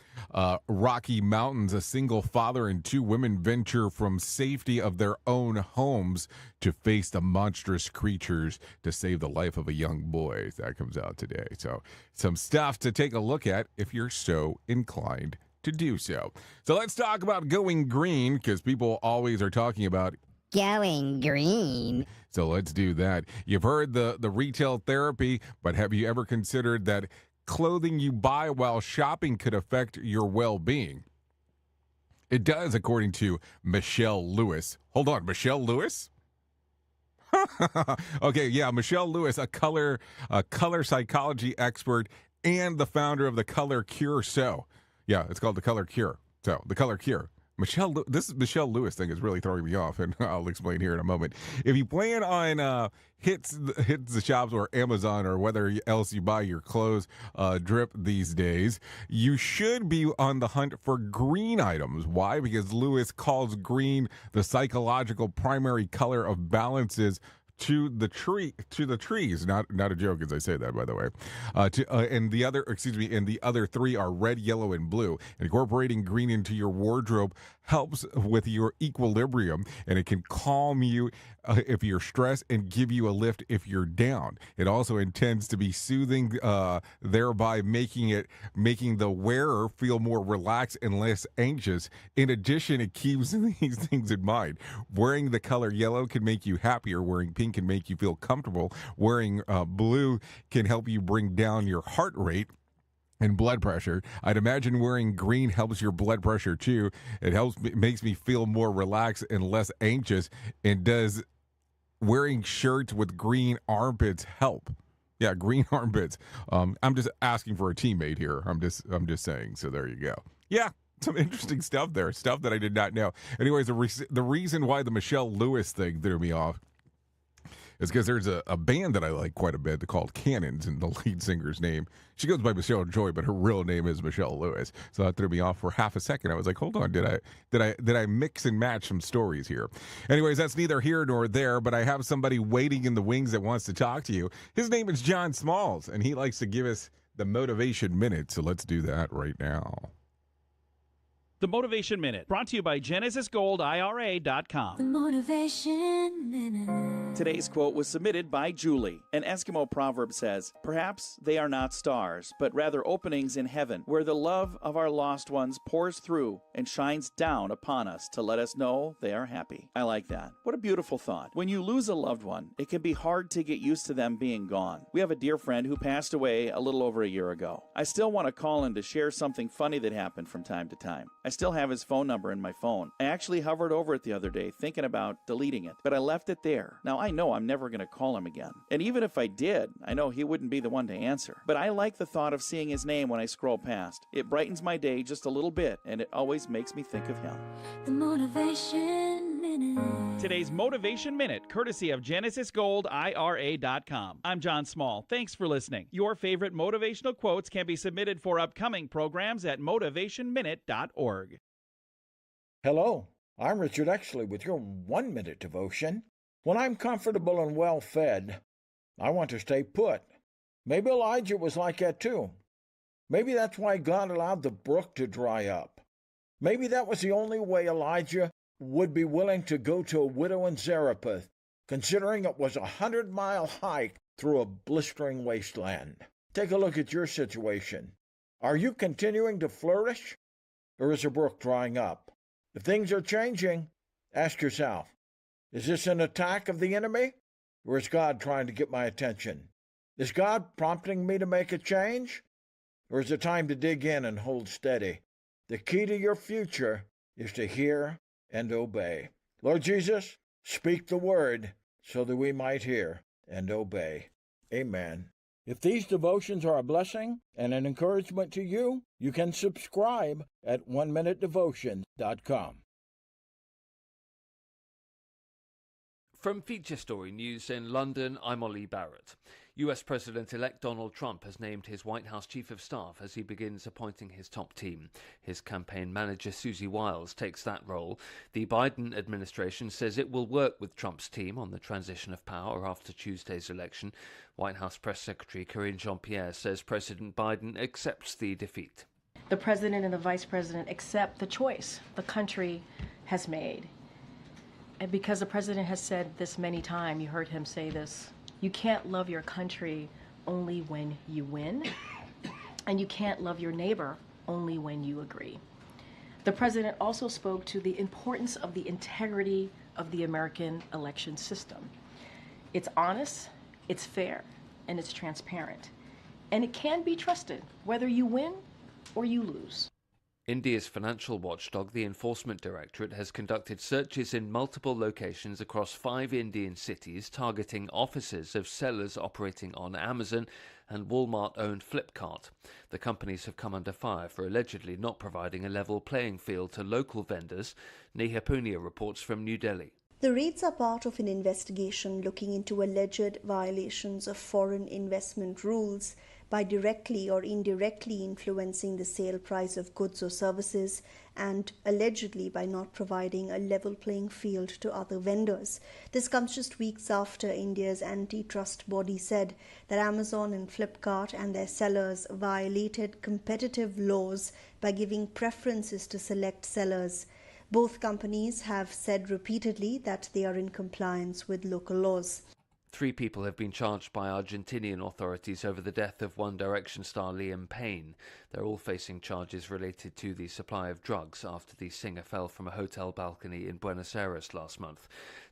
Rocky Mountains, a single father and 2 women venture from safety of their own homes to face the monstrous creatures to save the life of a young boy. That comes out today. So some stuff to take a look at if you're so inclined to do so. So let's talk about going green, because people always are talking about going green. So let's do that. You've heard the retail therapy, but have you ever considered that clothing you buy while shopping could affect your well-being? It does, according to Michelle Lewis. Hold on, Michelle Lewis? Okay, yeah, Michelle Lewis, a color psychology expert and the founder of the Color Cure. So, yeah, it's called the Color Cure. So, the Color Cure. This Michelle Lewis thing is really throwing me off, and I'll explain here in a moment. If you plan on hits the shops or Amazon or whether else you buy your clothes drip these days, you should be on the hunt for green items. Why? Because Lewis calls green the psychological primary color of balances to the trees. Not a joke as I say that, by the way. And the other three are red, yellow, and blue. Incorporating green into your wardrobe helps with your equilibrium, and it can calm you if you're stressed and give you a lift if you're down. It also intends to be soothing, thereby making the wearer feel more relaxed and less anxious. In addition, it keeps these things in mind. Wearing the color yellow can make you happier. Wearing pink can make you feel comfortable. Wearing blue can help you bring down your heart rate and blood pressure. I'd imagine wearing green helps your blood pressure too. It makes me feel more relaxed and less anxious. And does wearing shirts with green armpits help? Yeah, green armpits. I'm just asking for a teammate here. I'm just saying. So there you go. Yeah, some interesting stuff there. Stuff that I did not know. Anyways, the reason why the Michelle Lewis thing threw me off is because there's a band that I like quite a bit called Cannons, and the lead singer's name, she goes by Michelle Joy, but her real name is Michelle Lewis. So that threw me off for half a second. I was like, hold on, did I mix and match some stories here? Anyways, that's neither here nor there, but I have somebody waiting in the wings that wants to talk to you. His name is John Smalls, and he likes to give us the Motivation Minute. So let's do that right now. The Motivation Minute, brought to you by GenesisGoldIRA.com. The Motivation Minute. Today's quote was submitted by Julie. An Eskimo proverb says, "Perhaps they are not stars, but rather openings in heaven, where the love of our lost ones pours through and shines down upon us to let us know they are happy." I like that. What a beautiful thought. When you lose a loved one, it can be hard to get used to them being gone. We have a dear friend who passed away a little over a year ago. I still want to call in to share something funny that happened from time to time. I still have his phone number in my phone. I actually hovered over it the other day thinking about deleting it, but I left it there. Now I know I'm never going to call him again. And even if I did, I know he wouldn't be the one to answer. But I like the thought of seeing his name when I scroll past. It brightens my day just a little bit, and it always makes me think of him. The Motivation Minute. Today's Motivation Minute, courtesy of GenesisGoldIRA.com. I'm John Small. Thanks for listening. Your favorite motivational quotes can be submitted for upcoming programs at motivationminute.org. Hello, I'm Richard Exley with your 1 Minute Devotion. When I'm comfortable and well fed, I want to stay put. Maybe Elijah was like that too. Maybe that's why God allowed the brook to dry up. Maybe that was the only way Elijah would be willing to go to a widow in Zarephath, considering it was a 100-mile hike through a blistering wasteland. Take a look at your situation. Are you continuing to flourish, or is the brook drying up? If things are changing, ask yourself, is this an attack of the enemy, or is God trying to get my attention? Is God prompting me to make a change, or is it time to dig in and hold steady? The key to your future is to hear and obey. Lord Jesus, speak the word so that we might hear and obey. Amen. If these devotions are a blessing and an encouragement to you, you can subscribe at oneminutedevotions.com. From Feature Story News in London, I'm Ollie Barrett. US President-elect Donald Trump has named his White House Chief of Staff as he begins appointing his top team. His campaign manager, Susie Wiles, takes that role. The Biden administration says it will work with Trump's team on the transition of power after Tuesday's election. White House Press Secretary Karine Jean-Pierre says President Biden accepts the defeat. The president and the vice president accept the choice the country has made. And because the president has said this many times, you heard him say this, you can't love your country only when you win, and you can't love your neighbor only when you agree. The president also spoke to the importance of the integrity of the American election system. It's honest, it's fair, and it's transparent. And it can be trusted, whether you win or you lose. India's financial watchdog, the Enforcement Directorate, has conducted searches in multiple locations across 5 Indian cities, targeting offices of sellers operating on Amazon and Walmart-owned Flipkart. The companies have come under fire for allegedly not providing a level playing field to local vendors. Neha Punia reports from New Delhi. The raids are part of an investigation looking into alleged violations of foreign investment rules by directly or indirectly influencing the sale price of goods or services, and allegedly by not providing a level playing field to other vendors. This comes just weeks after India's antitrust body said that Amazon and Flipkart and their sellers violated competitive laws by giving preferences to select sellers. Both companies have said repeatedly that they are in compliance with local laws. 3 people have been charged by Argentinian authorities over the death of One Direction star Liam Payne. They're all facing charges related to the supply of drugs after the singer fell from a hotel balcony in Buenos Aires last month.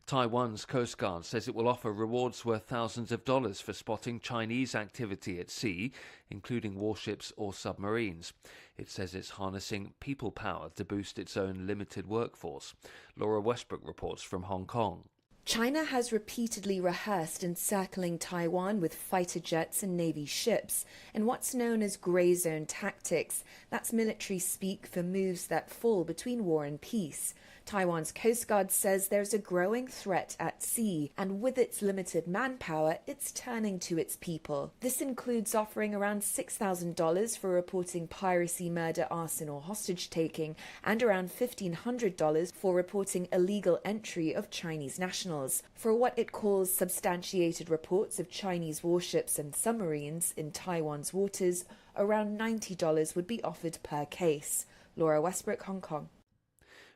Taiwan's Coast Guard says it will offer rewards worth thousands of dollars for spotting Chinese activity at sea, including warships or submarines. It says it's harnessing people power to boost its own limited workforce. Laura Westbrook reports from Hong Kong. China has repeatedly rehearsed encircling Taiwan with fighter jets and Navy ships in what's known as grey zone tactics. That's military speak for moves that fall between war and peace. Taiwan's Coast Guard says there's a growing threat at sea, and with its limited manpower, it's turning to its people. This includes offering around $6,000 for reporting piracy, murder, arson, or hostage-taking, and around $1,500 for reporting illegal entry of Chinese nationals. For what it calls substantiated reports of Chinese warships and submarines in Taiwan's waters, around $90 would be offered per case. Laura Westbrook, Hong Kong.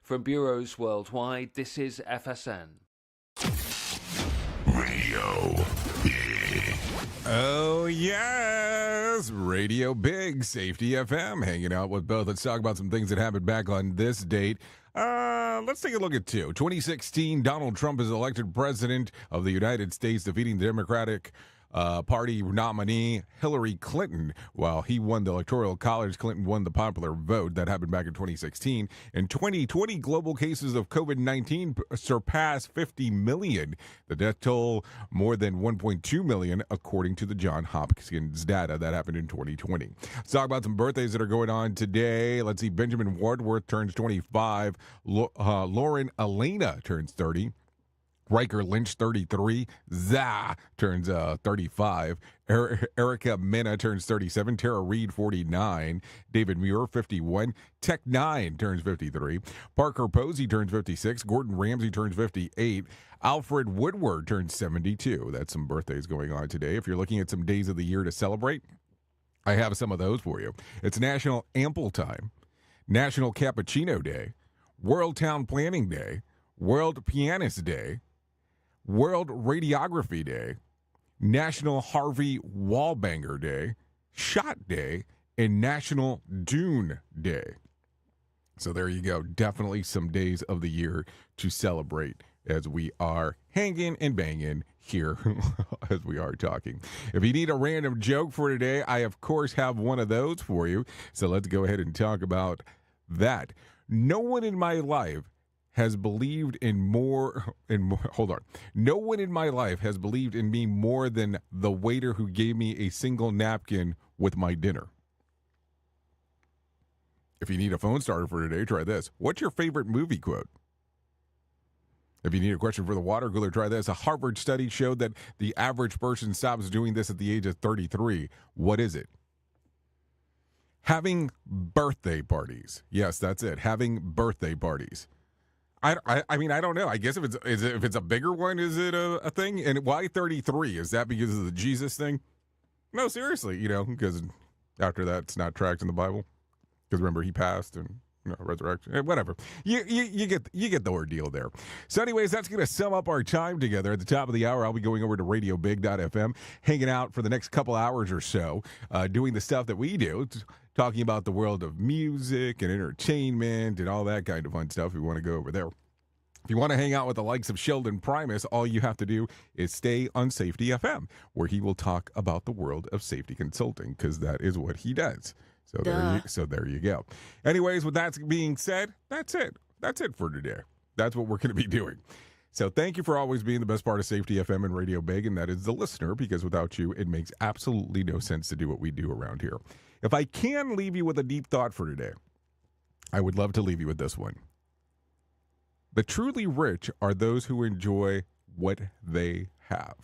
From bureaus worldwide, this is FSN. Radio Big. Oh, yes. Radio Big, Safety FM, hanging out with both. Let's talk about some things that happened back on this date. Let's take a look at 2016, Donald Trump is elected president of the United States, defeating the Democratic Party nominee Hillary Clinton. While he won the Electoral College, Clinton won the popular vote. That happened back in 2016. In 2020, global cases of COVID-19 surpassed 50 million. The death toll more than 1.2 million, according to the Johns Hopkins data. That happened in 2020. Let's talk about some birthdays that are going on today. Let's see. Benjamin Wardworth turns 25. Lauren Elena turns 30. Riker Lynch, 33. Zah turns 35. Erica Mena turns 37. Tara Reid, 49. David Muir, 51. Tech 9 turns 53. Parker Posey turns 56. Gordon Ramsay turns 58. Alfred Woodward turns 72. That's some birthdays going on today. If you're looking at some days of the year to celebrate, I have some of those for you. It's National Ample Time, National Cappuccino Day, World Town Planning Day, World Pianist Day, World Radiography Day, National Harvey Wallbanger Day, Shot Day, and National Dune Day. So there you go. Definitely some days of the year to celebrate as we are hanging and banging here as we are talking. If you need a random joke for today, I of course have one of those for you. So let's go ahead and talk about that. No one in my life has believed in more. No one in my life has believed in me more than the waiter who gave me a single napkin with my dinner. If you need a phone starter for today, try this. What's your favorite movie quote? If you need a question for the water cooler, try this. A Harvard study showed that the average person stops doing this at the age of 33. What is it? Having birthday parties. Yes, that's it. Having birthday parties. I mean, I don't know. I guess if it's a bigger one, is it a thing? And why 33? Is that because of the Jesus thing? No, seriously, because after that, it's not tracked in the Bible. Because remember, he passed and resurrection, whatever. You get the ordeal there. So anyways, that's going to sum up our time together. At the top of the hour, I'll be going over to radiobig.fm, hanging out for the next couple hours or so, doing the stuff that we do, talking about the world of music and entertainment and all that kind of fun stuff. We want to go over there. If you want to hang out with the likes of Sheldon Primus, all you have to do is stay on Safety FM, where he will talk about the world of safety consulting, because that is what he does. So there you go. Anyways, with that being said, that's it. That's it for today. That's what we're going to be doing. So thank you for always being the best part of Safety FM and Radio Big, and that is the listener, because without you, it makes absolutely no sense to do what we do around here. If I can leave you with a deep thought for today, I would love to leave you with this one. The truly rich are those who enjoy what they have.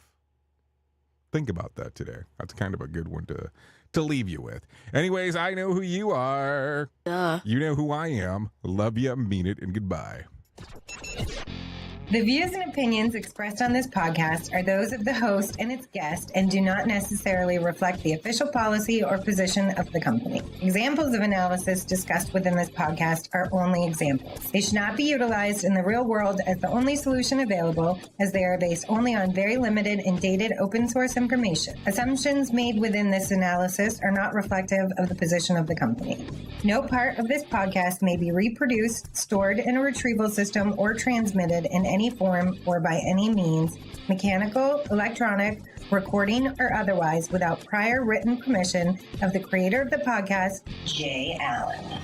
Think about that today. That's kind of a good one to to leave you with. Anyways, I know who you are. You know who I am. Love you, mean it, and goodbye. The views and opinions expressed on this podcast are those of the host and its guest and do not necessarily reflect the official policy or position of the company. Examples of analysis discussed within this podcast are only examples. They should not be utilized in the real world as the only solution available, as they are based only on very limited and dated open source information. Assumptions made within this analysis are not reflective of the position of the company. No part of this podcast may be reproduced, stored in a retrieval system, or transmitted in any form or by any means, mechanical, electronic, recording, or otherwise, without prior written permission of the creator of the podcast, Jay Allen.